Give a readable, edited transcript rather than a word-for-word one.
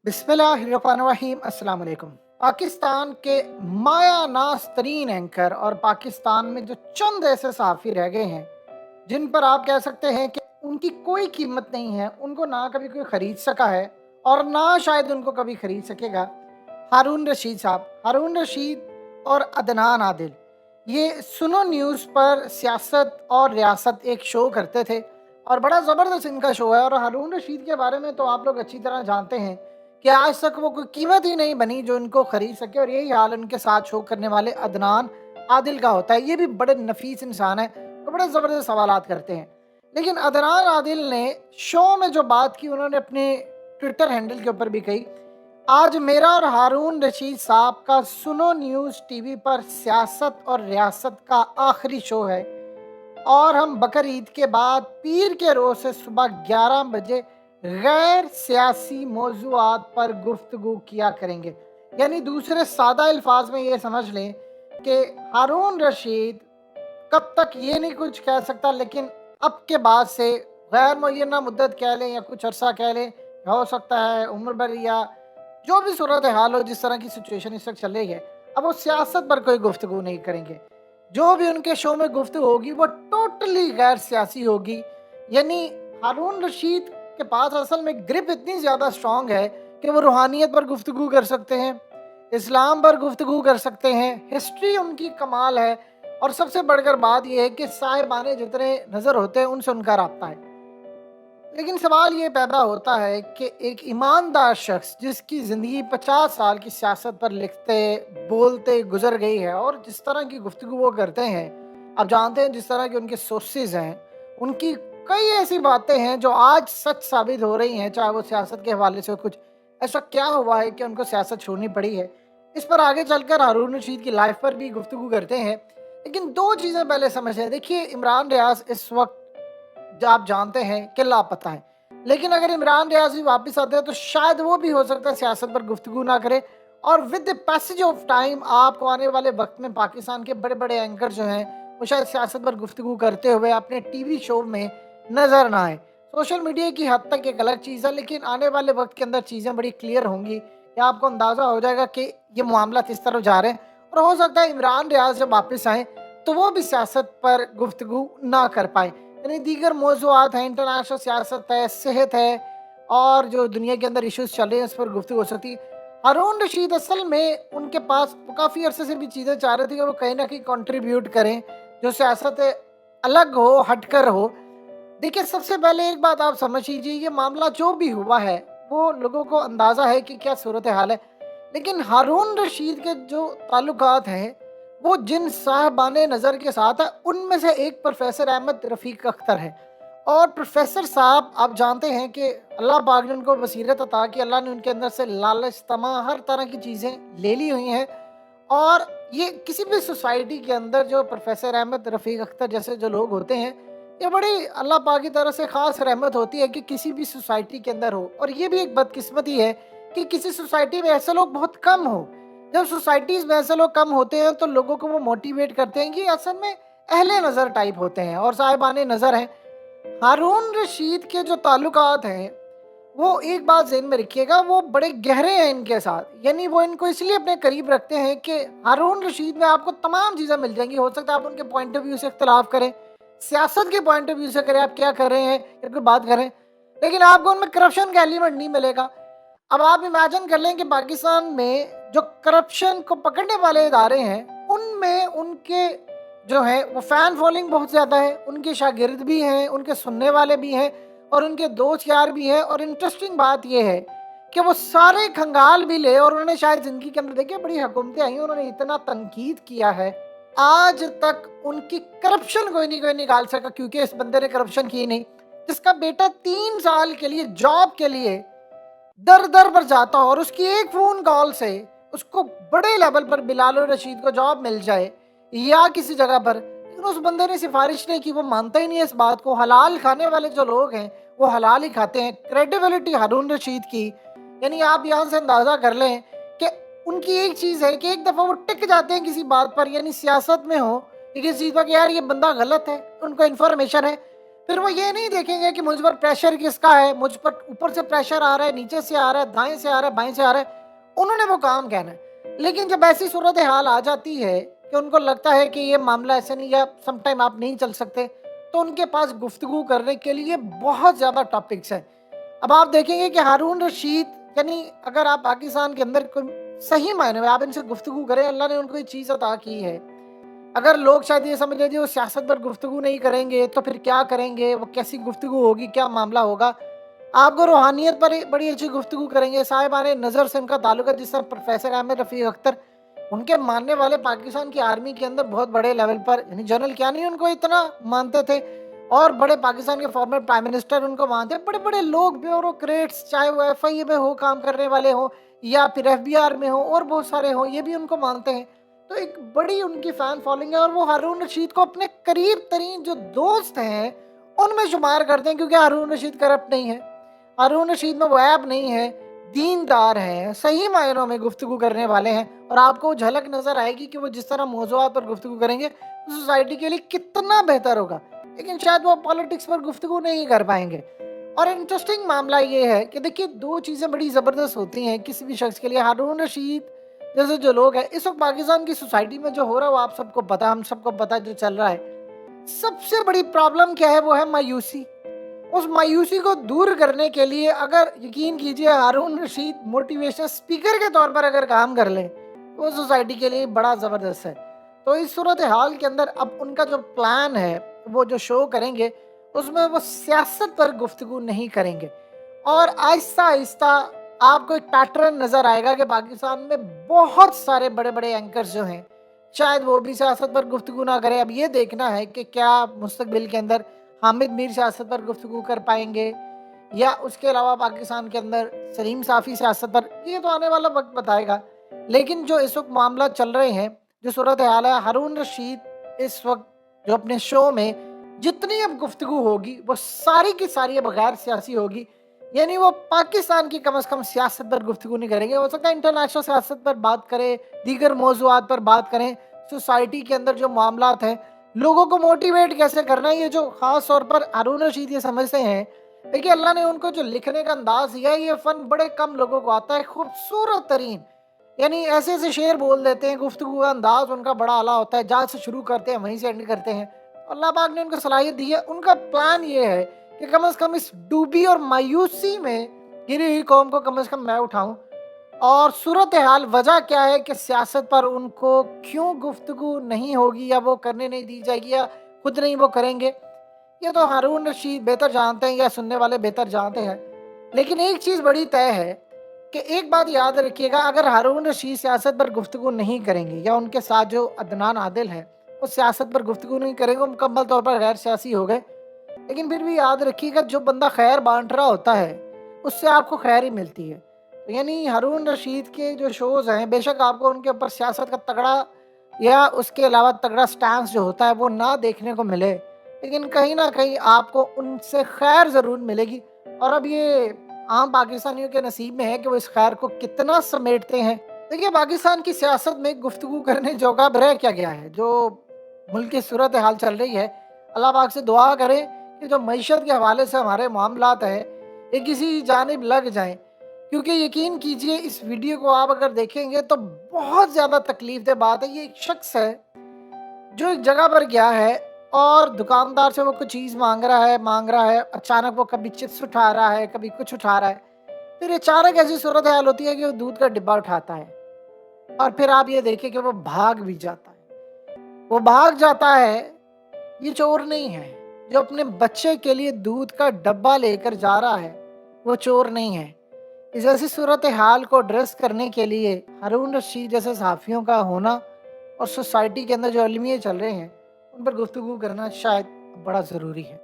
बिस्मिल्लाहिर्रहमानिर्रहीम अस्सलाम वालेकुम। पाकिस्तान के माया नाज तरीन एंकर और पाकिस्तान में जो चंद ऐसे सहाफ़ी रह गए हैं जिन पर आप कह सकते हैं कि उनकी कोई कीमत नहीं है, उनको ना कभी कोई खरीद सका है और ना शायद उनको कभी खरीद सकेगा। हारून रशीद साहब, हारून रशीद और अदनान आदिल, ये सुनो न्यूज़ पर सियासत और रियासत एक शो करते थे और बड़ा ज़बरदस्त इनका शो है। और हारून रशीद के बारे में तो आप लोग अच्छी तरह जानते हैं कि आज तक वो कोई कीमत ही नहीं बनी जो इनको खरीद सके, और यही हाल उनके साथ शो करने वाले अदनान आदिल का होता है। ये भी बड़े नफीस इंसान है और बड़े ज़बरदस्त सवालात करते हैं। लेकिन अदनान आदिल ने शो में जो बात की, उन्होंने अपने ट्विटर हैंडल के ऊपर भी कही, आज मेरा और हारून रशीद साहब का सुनो न्यूज़ टीवी पर सियासत और रियासत का आखिरी शो है और हम बकर ईद के बाद पीर के रोज़ से सुबह 11 बजे गैर सियासी मौज़ूआत पर गुफ्तगू किया करेंगे। यानी दूसरे सादा अल्फाज में ये समझ लें कि हारून रशीद कब तक ये नहीं कुछ कह सकता, लेकिन अब के बाद से गैर मुय्यना मुद्दत कह लें या कुछ अरसा कह लें, हो सकता है उम्र भर या जो भी सूरत हाल हो, जिस तरह की सिचुएशन इस वक्त चल रही है, अब वो सियासत पर कोई गुफ्तगू नहीं करेंगे। जो भी उनके शो में गुफ्तगू होगी वो टोटली गैर सियासी होगी। यानी हारून रशीद के पास असल में ग्रिप इतनी ज़्यादा स्ट्रॉन्ग है कि वो रूहानियत पर गुफ्तगू कर सकते हैं, इस्लाम पर गुफ्तगू कर सकते हैं, हिस्ट्री उनकी कमाल है, और सबसे बढ़कर बात यह है कि साहिबाने जितने नज़र होते हैं उनसे उनका राब्ता है। लेकिन सवाल ये पैदा होता है कि एक ईमानदार शख्स जिसकी ज़िंदगी 50 साल की सियासत पर लिखते बोलते गुजर गई है और जिस तरह की गुफ्तगू वो करते हैं, आप जानते हैं जिस तरह के उनके सोर्सेज हैं, उनकी कई ऐसी बातें हैं जो आज सच साबित हो रही हैं, चाहे वो सियासत के हवाले से हो। कुछ ऐसा क्या हुआ है कि उनको सियासत छोड़नी पड़ी है, इस पर आगे चलकर हारून रशीद की लाइफ पर भी गुफ्तगू करते हैं। लेकिन दो चीज़ें पहले समझें। देखिए, इमरान रियाज इस वक्त जो आप जानते हैं कि लापता है, लेकिन अगर इमरान रियाजी वापस आते हैं तो शायद वो भी हो सकता है सियासत पर गुफ्तगू ना करे, और with the passage of time आपको आने वाले वक्त में पाकिस्तान के बड़े बड़े एंकर जो हैं वो शायद सियासत पर गुफ्तगू करते हुए अपने टीवी शो में नजर ना आए। सोशल मीडिया की हद तक एक अलग चीज़ है, लेकिन आने वाले वक्त के अंदर चीज़ें बड़ी क्लियर होंगी कि आपको अंदाज़ा हो जाएगा कि ये मामला किस तरफ जा रहे हैं, और हो सकता है इमरान रियाज जब वापस आए तो वो भी सियासत पर गुफ्तगू ना कर पाए। यानी दीगर मौज़ूआत हैं, इंटरनेशनल सियासत है, सेहत है, और जो दुनिया के अंदर इश्यूज चल रहे हैं उस पर गुफ्तगू हो सकती है। हारून रशीद असल में उनके पास काफ़ी अरसे से भी चीज़ें चाह रहे थे कि वो कहीं ना कहीं कंट्रीब्यूट करें जो सियासत अलग हो, हटकर हो। देखिए, सबसे पहले एक बात आप समझ लीजिए, ये मामला जो भी हुआ है वो लोगों को अंदाज़ा है कि क्या सूरत हाल है, लेकिन हारून रशीद के जो ताल्लुकात हैं वो जिन साहबाने नज़र के साथ है उनमें से एक प्रोफेसर अहमद रफ़ीक अख्तर है। और प्रोफेसर साहब, आप जानते हैं कि अल्लाह पाक ने उनको बसीरत अता की, अल्लाह ने उनके अंदर से लालच, तमा, हर तरह की चीज़ें ले ली हुई हैं। और ये किसी भी सोसाइटी के अंदर जो प्रोफेसर अहमद रफ़ीक अख्तर जैसे जो लोग होते हैं, ये बड़ी अल्लाह पाक की तरफ से ख़ास रहमत होती है कि किसी भी सोसाइटी के अंदर हो। और ये भी एक बदकिस्मती है कि किसी सोसाइटी में ऐसे लोग बहुत कम हो। जब सोसाइटीज़ में ऐसे लोग कम होते हैं तो लोगों को वो मोटिवेट करते हैं कि असल में अहले नज़र टाइप होते हैं और साहिबाने नज़र हैं। हारून रशीद के जो ताल्लुकात हैं वो एक बात ज़हन में रखिएगा, वो बड़े गहरे हैं इनके साथ। यानी वो इनको इसलिए अपने करीब रखते हैं कि हारून रशीद में आपको तमाम चीज़ें मिल जाएंगी। हो सकता है आप उनके पॉइंट ऑफ व्यू से इख्तलाफ करें, सियासत के पॉइंट ऑफ व्यू से करें, आप क्या कर रहे हैं या कोई बात करें, लेकिन आपको उनमें करप्शन का एलिमेंट नहीं मिलेगा। अब आप इमेजिन कर लें कि पाकिस्तान में जो करप्शन को पकड़ने वाले इदारे हैं उनमें उनके जो है वो फ़ैन फॉलोइंग बहुत ज़्यादा है, उनके शागिर्द भी हैं, उनके सुनने वाले भी हैं और उनके दोस्त यार भी हैं। और इंटरेस्टिंग बात यह है कि वो सारे खंगाल भी ले, और उन्होंने शायद ज़िंदगी के अंदर देखिए बड़ी हुकूमतें आई, उन्होंने इतना तनकीद किया है, आज तक उनकी करप्शन कोई निकाल सका, क्योंकि इस बंदे ने करप्शन की नहीं। जिसका बेटा 3 साल के लिए जॉब के लिए दर दर पर जाता हो और उसकी एक फ़ोन कॉल से उसको बड़े लेवल पर बिलाल रशीद को जॉब मिल जाए या किसी जगह पर, लेकिन उस बंदे ने सिफारिश नहीं की, वो मानता ही नहीं है इस बात को। हलाल खाने वाले जो लोग हैं वो हलाल ही खाते हैं। क्रेडिबिलिटी हारून रशीद की, यानी आप यहाँ से अंदाज़ा कर लें कि उनकी एक चीज़ है कि एक दफ़ा वो टिक जाते हैं किसी बात पर, यानी सियासत में हो कि किसी चीज़ पर कि यार ये बंदा गलत है, उनको इन्फॉर्मेशन है, फिर वो ये नहीं देखेंगे कि मुझ पर प्रेशर किसका है, मुझ पर ऊपर से प्रेशर आ रहा है, नीचे से आ रहा है, दाएँ से आ रहा है, बाएँ से आ रहा है, उन्होंने वो काम कहना है। लेकिन जब ऐसी सूरत-ए-हाल आ जाती है कि उनको लगता है कि ये मामला ऐसे नहीं, या सम टाइम आप नहीं चल सकते, तो उनके पास गुफ्तगू करने के लिए बहुत ज़्यादा टॉपिक्स हैं। अब आप देखेंगे कि हारून रशीद, यानी अगर आप पाकिस्तान के अंदर कोई सही मायने में आप इनसे गुफ्तगू करें, अल्लाह ने उनको ये चीज़ अता की है। अगर लोग शायद ये समझ लें वो सियासत पर गुफ्तगू नहीं करेंगे तो फिर क्या करेंगे, वो कैसी गुफ्तगू होगी, क्या मामला होगा। आपको रूहानियत पर बड़ी अच्छी गुफ्तगू करेंगे, साहिबान नज़र से उनका ताल्लुक है, जिस तरह प्रोफेसर अहमद रफ़ीक अख्तर, उनके मानने वाले पाकिस्तान की आर्मी के अंदर बहुत बड़े लेवल पर, यानी जनरल क्या नहीं उनको इतना मानते थे, और बड़े पाकिस्तान के फॉर्मर प्राइम मिनिस्टर उनको मानते हैं, बड़े बड़े लोग, ब्यूरोक्रेट्स, चाहे वो FIA में हो काम करने वाले हो या फिर FBR में हो और बहुत सारे हो, ये भी उनको मानते हैं। तो एक बड़ी उनकी फ़ैन फॉलोइंग है, और वो हारून रशीद को अपने करीब तरीन जो दोस्त हैं, उनमें शुमार करते हैं, क्योंकि हारून रशीद करप्ट नहीं है, हारून रशीद में वो ऐब नहीं है, दीनदार हैं, सही मायनों में गुफ्तगू करने वाले हैं, और आपको झलक नज़र आएगी कि वो जिस तरह मौज़ूआत पर गुफ्तगू करेंगे, तो सोसाइटी के लिए कितना बेहतर होगा। लेकिन शायद वो पॉलिटिक्स पर गुफ्तगू नहीं कर पाएँगे। और इंटरेस्टिंग मामला ये है कि देखिए 2 चीज़ें बड़ी ज़बरदस्त होती हैं किसी भी शख्स के लिए। हारून रशीद जैसे जो लोग हैं, इस वक़्त पाकिस्तान की सोसाइटी में जो हो रहा है वो आप सबको पता है, हम सबको पता है जो चल रहा है। सबसे बड़ी प्रॉब्लम क्या है, वो है मायूसी। उस मायूसी को दूर करने के लिए अगर यकीन कीजिए हारून रशीद मोटिवेशनल स्पीकर के तौर पर अगर काम कर लें, वो सोसाइटी के लिए बड़ा ज़बरदस्त है। तो इस सूरत हाल के अंदर अब उनका जो प्लान है, वो जो शो करेंगे, उसमें वो सियासत पर गुफ्तगू नहीं करेंगे, और आहिस्ता-आहिस्ता आपको एक पैटर्न नज़र आएगा कि पाकिस्तान में बहुत सारे बड़े-बड़े एंकर्स जो हैं, शायद वो भी सियासत पर गुफ्तगू ना करें। अब ये देखना है कि क्या मुस्तकबिल के अंदर हामिद मीर सियासत पर गुफ्तगू कर पाएँगे, या उसके अलावा पाकिस्तान के अंदर सलीम साफ़ी सियासत पर, ये तो आने वाला वक़्त बताएगा। लेकिन जो इस वक़्त मामला चल रहे हैं, जो सूरत हाल है, हारून रशीद इस वक़्त जो अपने शो में जितनी अब गुफ्तगू होगी, वो सारी की सारी अब गैर सियासी होगी। यानी वो पाकिस्तान की कम से कम सियासत पर गुफ्तगू नहीं करेंगे, हो सकता है इंटरनेशनल सियासत पर बात करें, दीगर मौज़ूआत पर बात करें, सोसाइटी के अंदर जो मामलात हैं, लोगों को मोटिवेट कैसे करना है, ये जो ख़ास तौर पर हारून रशीद ये समझते हैं। देखिए अल्लाह ने उनको जो लिखने का अंदाज़ दिया है, ये फ़न बड़े कम लोगों को आता है, खूबसूरत तरीन, यानी ऐसे-ऐसे शेर बोल देते हैं, गुफ्तगू का अंदाज़ उनका बड़ा आला होता है, जहाँ से शुरू करते हैं वहीं से एंड करते हैं। अल्लाह पाक ने उनको सलाहियत दी है, उनका प्लान ये है कि कम से कम इस डूबी और मायूसी में गिरी हुई कौम को कम से कम मैं उठाऊँ। और सूरत हाल वजह क्या है कि सियासत पर उनको क्यों गुफ्तगू नहीं होगी, या वो करने नहीं दी जाएगी, या खुद नहीं वो करेंगे, ये तो हारून रशीद बेहतर जानते हैं, या सुनने वाले बेहतर जानते हैं। लेकिन एक चीज़ बड़ी तय है कि एक बात याद रखिएगा, अगर हारून रशीद सियासत पर गुफ्तगू नहीं करेंगे, या उनके साथ जो अदनान आदिल है वो सियासत पर गुफ्तगू नहीं करेंगे, वो मुकम्मल तौर पर गैर सियासी हो गए। लेकिन फिर भी याद रखिएगा, जो बंदा खैर बांट रहा होता है उससे आपको खैर ही मिलती है। तो यानी हारून रशीद के जो शोज़ हैं, बेशक आपको उनके ऊपर सियासत का तगड़ा या उसके अलावा तगड़ा स्टैंस जो होता है वो ना देखने को मिले, लेकिन कहीं न कहीं आपको उनसे खैर ज़रूर मिलेगी। और अब ये आम पाकिस्तानियों के नसीब में है कि वो इस खैर को कितना समेटते हैं। देखिए पाकिस्तान की सियासत में गुफ्तगू करने जोगा अब रह क्या गया है, जो मुल्क की सूरत हाल चल रही है। अल्लाह पाक से दुआ करें कि जो मईशत के हवाले से हमारे मामलात हैं, ये किसी जानिब लग जाएँ। क्योंकि यकीन कीजिए इस वीडियो को आप अगर देखेंगे तो बहुत ज़्यादा तकलीफ़देह बात है। ये एक शख्स है जो एक जगह पर गया है, और दुकानदार से वो कुछ चीज़ माँग रहा है, अचानक वो कभी चिप्स उठा रहा है, कभी कुछ उठा रहा है। फिर अचानक ऐसी सूरत हाल होती है कि वो दूध का डिब्बा उठाता है, और फिर आप ये देखिए कि वो भाग भी जाता है। वो भाग जाता है, ये चोर नहीं है। जो अपने बच्चे के लिए दूध का डब्बा लेकर जा रहा है, वो चोर नहीं है। इस ऐसी सूरत हाल को एड्रेस करने के लिए हारून रशीद जैसे सहाफ़ियों का होना, और सोसाइटी के अंदर जो अलमिये चल रहे हैं, उन पर गुफ्तगू करना शायद बड़ा ज़रूरी है।